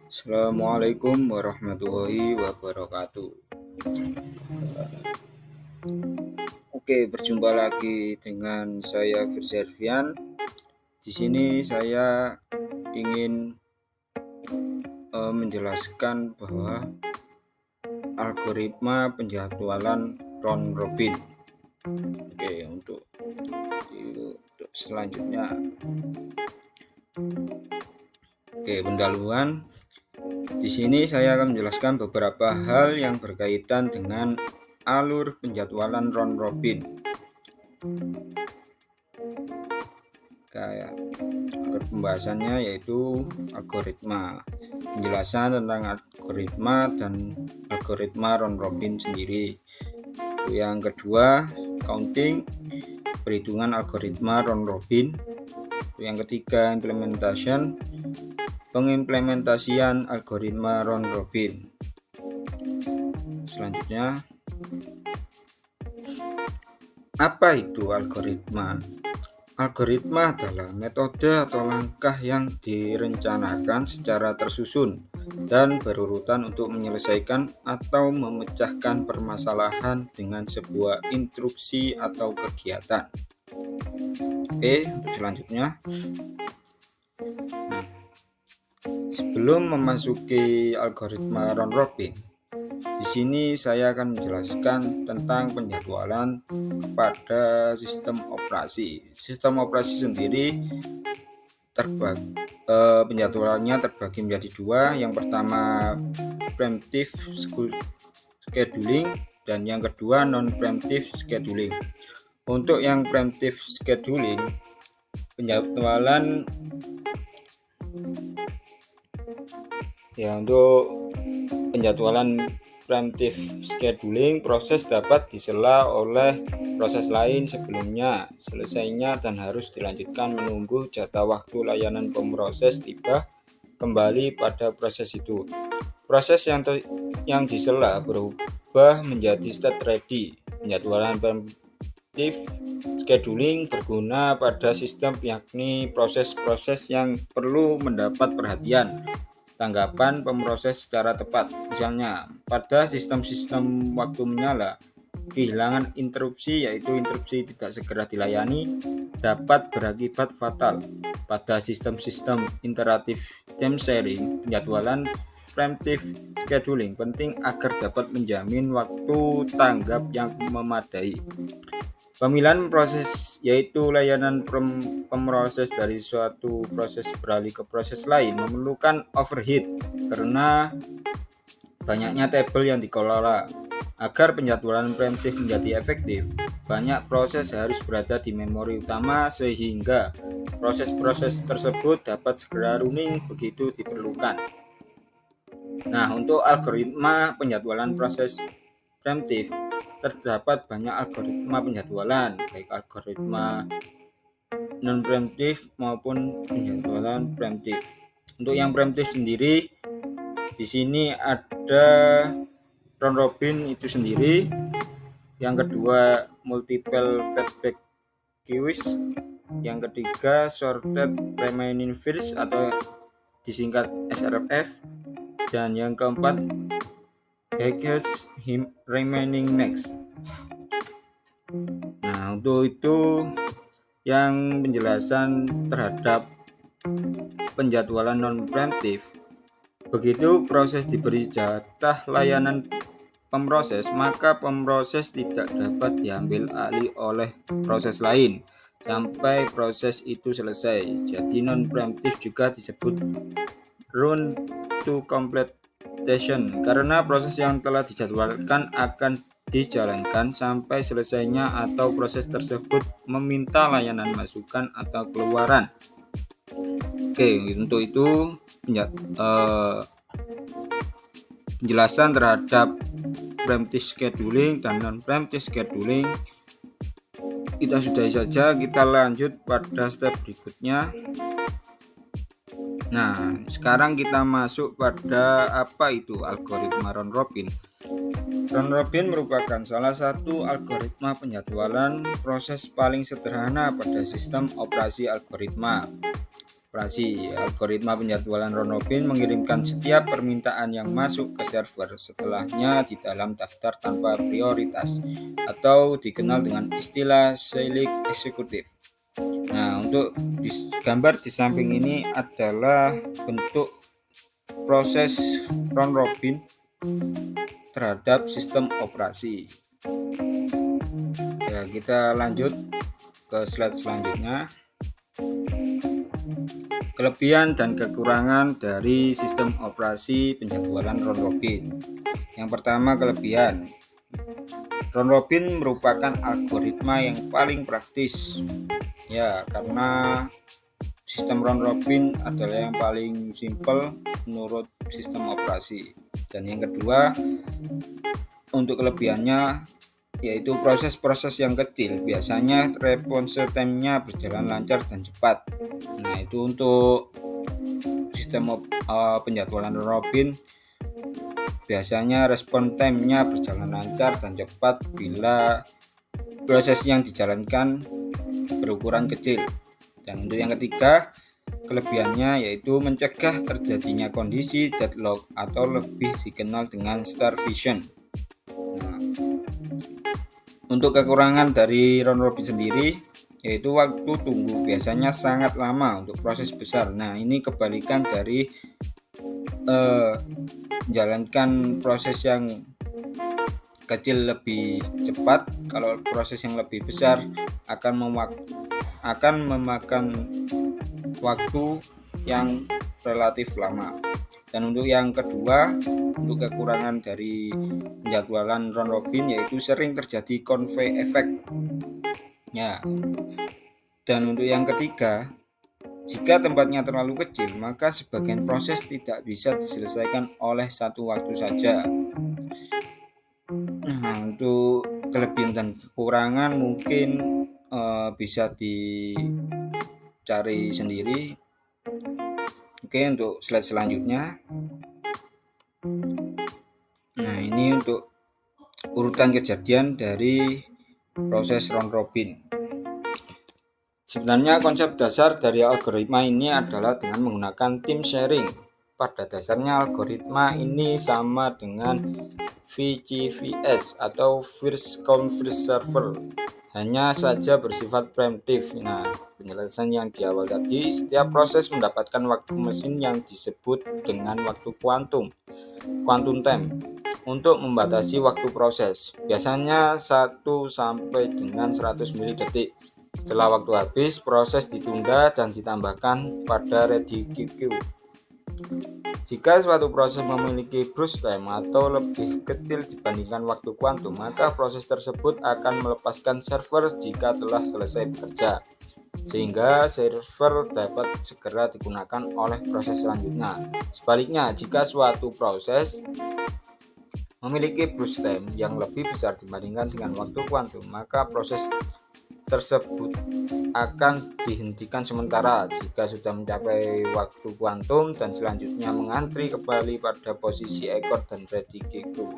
Assalamualaikum warahmatullahi wabarakatuh. Oke, berjumpa lagi dengan saya Firsyarfian. Di sini saya ingin menjelaskan bahwa algoritma penjadwalan round robin. Oke, untuk selanjutnya. Oke, pendahuluan. Di sini saya akan menjelaskan beberapa hal yang berkaitan dengan alur penjadwalan round robin. Kayak pembahasannya yaitu algoritma, penjelasan tentang algoritma dan algoritma round robin sendiri. Yang kedua, counting, perhitungan algoritma round robin. Yang ketiga, pengimplementasian algoritma round robin. Selanjutnya, apa itu algoritma? Algoritma adalah metode atau langkah yang direncanakan secara tersusun dan berurutan untuk menyelesaikan atau memecahkan permasalahan dengan sebuah instruksi atau kegiatan. Oke, untuk selanjutnya. Sebelum memasuki algoritma round robin, di sini saya akan menjelaskan tentang penjadwalan pada sistem operasi. Sistem operasi sendiri penjadwalannya terbagi menjadi dua. Yang pertama preemptive scheduling dan yang kedua non-preemptive scheduling. Untuk yang preemptive scheduling, untuk penjadwalan preemptive scheduling, proses dapat disela oleh proses lain sebelumnya selesainya dan harus dilanjutkan menunggu jatah waktu layanan pemroses tiba kembali pada proses itu. Proses yang disela berubah menjadi state ready. Penjadwalan preemptive scheduling berguna pada sistem yakni proses-proses yang perlu mendapat perhatian tanggapan pemroses secara tepat. Misalnya, pada sistem-sistem waktu menyala, kehilangan interupsi yaitu interupsi tidak segera dilayani dapat berakibat fatal. Pada sistem-sistem iteratif time sharing, penjadwalan preemptive scheduling penting agar dapat menjamin waktu tanggap yang memadai. Pemilihan proses yaitu layanan pemroses dari suatu proses beralih ke proses lain memerlukan overhead karena banyaknya tabel yang dikelola. Agar penjadwalan preemptif menjadi efektif, banyak proses harus berada di memori utama sehingga proses-proses tersebut dapat segera running begitu diperlukan. Nah, untuk algoritma penjadwalan proses preemptif terdapat banyak algoritma penjadwalan, baik algoritma non-preemptif maupun penjadwalan preemptif. Untuk yang preemptif sendiri, di sini ada round robin itu sendiri. Yang kedua, multiple feedback queues. Yang ketiga, sorted remaining first atau disingkat SRF. Dan yang keempat, Highest remaining next. Nah, untuk itu yang penjelasan terhadap penjadwalan non-preemptif. Begitu proses diberi jatah layanan pemroses, maka pemroses tidak dapat diambil alih oleh proses lain sampai proses itu selesai. Jadi non-preemptif juga disebut run to complete karena proses yang telah dijadwalkan akan dijalankan sampai selesainya atau proses tersebut meminta layanan masukan atau keluaran. Oke, untuk itu penjelasan terhadap preemptive scheduling dan non-preemptive scheduling kita sudahi saja. Kita lanjut pada step berikutnya. Nah, sekarang kita masuk pada apa itu algoritma round robin. Round robin merupakan salah satu algoritma penjadwalan proses paling sederhana pada sistem operasi algoritma. operasi. Algoritma penjadwalan round robin mengirimkan setiap permintaan yang masuk ke server setelahnya di dalam daftar tanpa prioritas atau dikenal dengan istilah cyclic executive. Nah, untuk gambar di samping ini adalah bentuk proses round robin terhadap sistem operasi. Ya, kita lanjut ke slide selanjutnya. Kelebihan dan kekurangan dari sistem operasi penjadwalan round robin. Yang pertama, kelebihan. Round robin merupakan algoritma yang paling praktis. Ya, karena sistem round robin adalah yang paling simpel menurut sistem operasi. Dan yang kedua, untuk kelebihannya yaitu proses-proses yang kecil, biasanya response time-nya berjalan lancar dan cepat. Nah, itu untuk sistem penjadwalan robin, biasanya respon time-nya berjalan lancar dan cepat bila proses yang dijalankan berukuran kecil. Dan untuk yang ketiga, kelebihannya yaitu mencegah terjadinya kondisi deadlock atau lebih dikenal dengan starvation. Untuk kekurangan dari round robin sendiri yaitu waktu tunggu biasanya sangat lama untuk proses besar. Nah, ini kebalikan dari menjalankan proses yang kecil lebih cepat. Kalau proses yang lebih besar akan memakan waktu yang relatif lama. Dan untuk yang kedua, untuk kekurangan dari penjadwalan round robin yaitu sering terjadi convey effect. Ya. Dan untuk yang ketiga, jika tempatnya terlalu kecil, maka sebagian proses tidak bisa diselesaikan oleh satu waktu saja. Nah, untuk kelebihan dan kekurangan mungkin bisa dicari sendiri. Oke, untuk slide selanjutnya. Nah, ini untuk urutan kejadian dari proses round robin. Sebenarnya konsep dasar dari algoritma ini adalah dengan menggunakan team sharing. Pada dasarnya algoritma ini sama dengan VCVS atau First Come First Server, hanya saja bersifat preemptif. Nah, penjelasan yang di awal tadi, setiap proses mendapatkan waktu mesin yang disebut dengan waktu quantum time untuk membatasi waktu proses, biasanya 1 sampai dengan 100 mili-detik. Setelah waktu habis, proses ditunda dan ditambahkan pada ready queue. Jika suatu proses memiliki burst time atau lebih kecil dibandingkan waktu kuantum, maka proses tersebut akan melepaskan server jika telah selesai bekerja, sehingga server dapat segera digunakan oleh proses selanjutnya. Sebaliknya, jika suatu proses memiliki burst time yang lebih besar dibandingkan dengan waktu kuantum, maka proses tersebut akan dihentikan sementara jika sudah mencapai waktu kuantum dan selanjutnya mengantri kembali pada posisi ekor dan ready queue.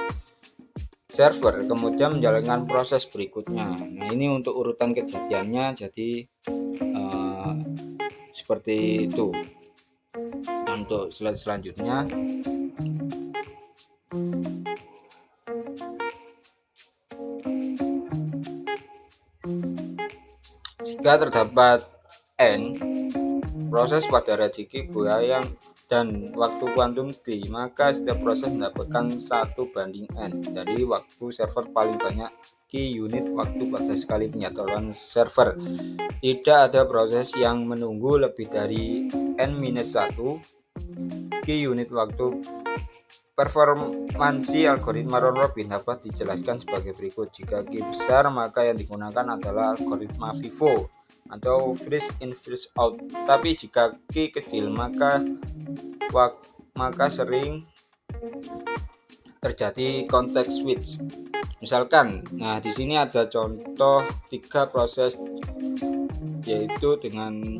Server kemudian menjalankan proses berikutnya. Nah, ini untuk urutan kejadiannya, jadi seperti itu. Untuk slide selanjutnya, jika terdapat n proses pada ready queue dan waktu kuantum t, maka setiap proses mendapatkan 1:n dari waktu server paling banyak key unit waktu pada sekali penjadwalan server. Tidak ada proses yang menunggu lebih dari n-1 key unit waktu. Performansi algoritma round robin dapat dijelaskan sebagai berikut. Jika key besar, maka yang digunakan adalah algoritma FIFO atau first in first out. Tapi jika key kecil, maka sering terjadi context switch. Misalkan, nah di sini ada contoh 3 proses, yaitu dengan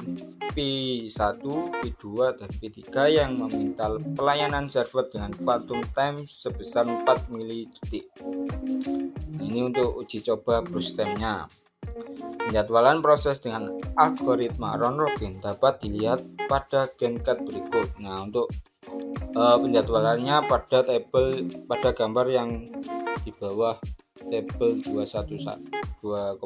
P1, P2, dan P3 yang meminta pelayanan server dengan quantum time sebesar 4 mili detik. Nah, ini untuk uji coba burst time-nya. Penjadwalan proses dengan algoritma round robin dapat dilihat pada GenCat berikut. Nah, untuk penjadwalannya pada gambar yang di bawah tabel 2,1.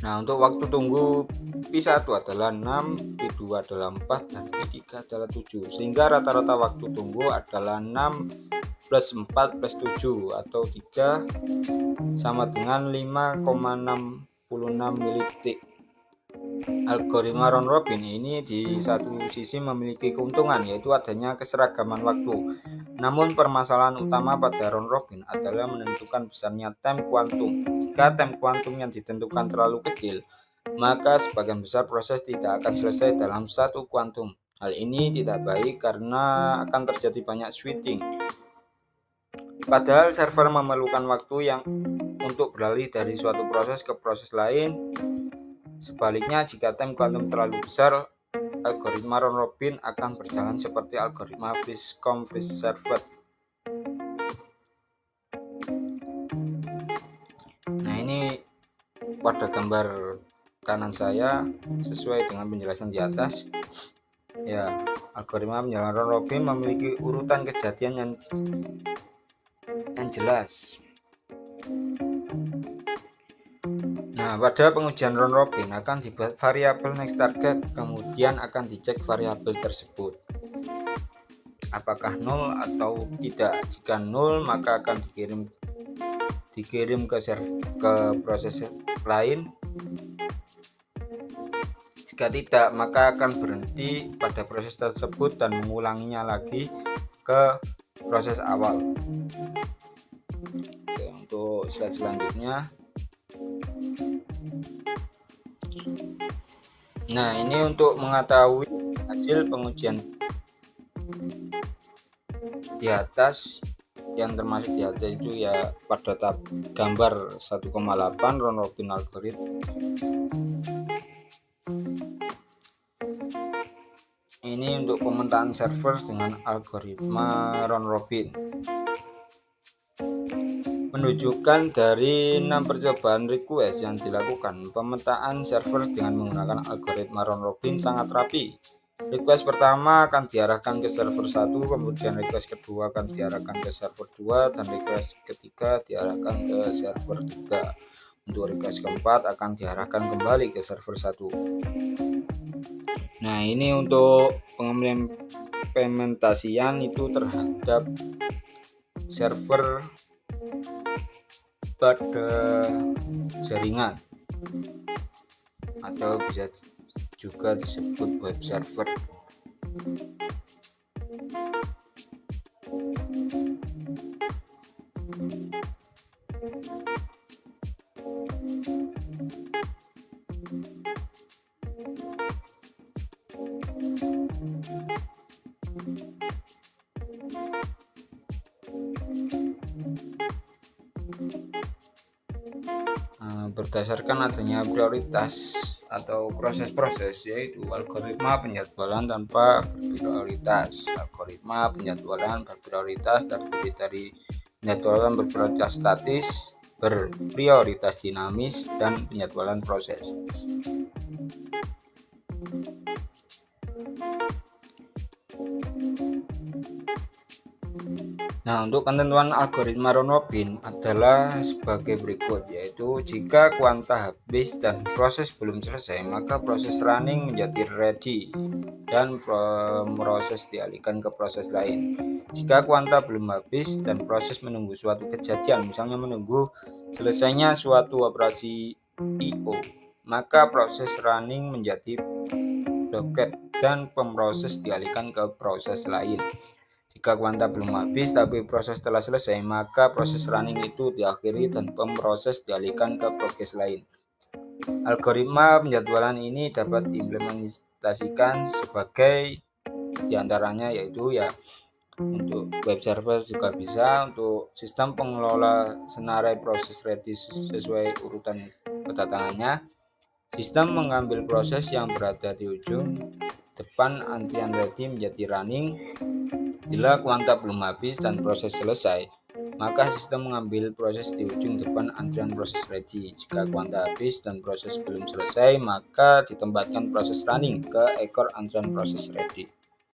Nah, untuk waktu tunggu P1 adalah 6, P2 adalah 4, dan P3 adalah 7, sehingga rata-rata waktu tunggu adalah 6 plus 4 plus 7 atau 3 sama dengan 5,66 milidetik. Algoritma round robin ini di satu sisi memiliki keuntungan, yaitu adanya keseragaman waktu. Namun permasalahan utama pada round robin adalah menentukan besarnya time kuantum. Jika time kuantum yang ditentukan terlalu kecil, maka sebagian besar proses tidak akan selesai dalam satu kuantum. Hal ini tidak baik karena akan terjadi banyak switching. Padahal server memerlukan waktu yang untuk beralih dari suatu proses ke proses lain. Sebaliknya, jika time kuantum terlalu besar, algoritma round robin akan berjalan seperti algoritma Fish-Servet. Nah, ini pada gambar kanan saya sesuai dengan penjelasan di atas. Ya, algoritma penjalanan round robin memiliki urutan kejadian yang jelas. Nah, pada pengujian round robin akan dibuat variabel next target, kemudian akan dicek variabel tersebut apakah 0 atau tidak. Jika 0, maka akan dikirim ke proses lain. Jika tidak, maka akan berhenti pada proses tersebut dan mengulanginya lagi ke proses awal. Oke, untuk slide selanjutnya. Nah, ini untuk mengetahui hasil pengujian di atas, yang termasuk di atas itu ya pada gambar 1,8 round robin algoritma. Ini untuk pemetaan server dengan algoritma round robin. Menunjukkan dari 6 percobaan request yang dilakukan, pemetaan server dengan menggunakan algoritma round robin sangat rapi. Request pertama akan diarahkan ke server 1, kemudian request kedua akan diarahkan ke server 2, dan request ketiga diarahkan ke server 3. Untuk request keempat akan diarahkan kembali ke server 1. Nah, ini untuk pengimplementasian itu terhadap server pada jaringan, atau bisa juga disebut web server. Berdasarkan adanya prioritas atau proses-proses, yaitu algoritma penjadwalan tanpa berprioritas. Algoritma penjadwalan berprioritas terdiri dari penjadwalan berprioritas statis, berprioritas dinamis, dan penjadwalan proses. Nah, untuk ketentuan algoritma round robin adalah sebagai berikut, yaitu jika kuanta habis dan proses belum selesai, maka proses running menjadi ready dan proses dialihkan ke proses lain. Jika kuanta belum habis dan proses menunggu suatu kejadian, misalnya menunggu selesainya suatu operasi I/O, maka proses running menjadi blocked dan pemproses dialihkan ke proses lain. Jika kuanta belum habis tapi proses telah selesai, maka proses running itu diakhiri dan pemproses dialihkan ke proses lain. Algoritma penjadwalan ini dapat diimplementasikan sebagai diantaranya, yaitu ya untuk web server juga bisa, untuk sistem pengelola senarai proses ready sesuai urutan kedatangannya, sistem mengambil proses yang berada di ujung depan antrian ready menjadi running bila kuanta belum habis dan proses selesai, maka sistem mengambil proses di ujung depan antrian proses ready. Jika kuanta habis dan proses belum selesai, maka ditempatkan proses running ke ekor antrian proses ready.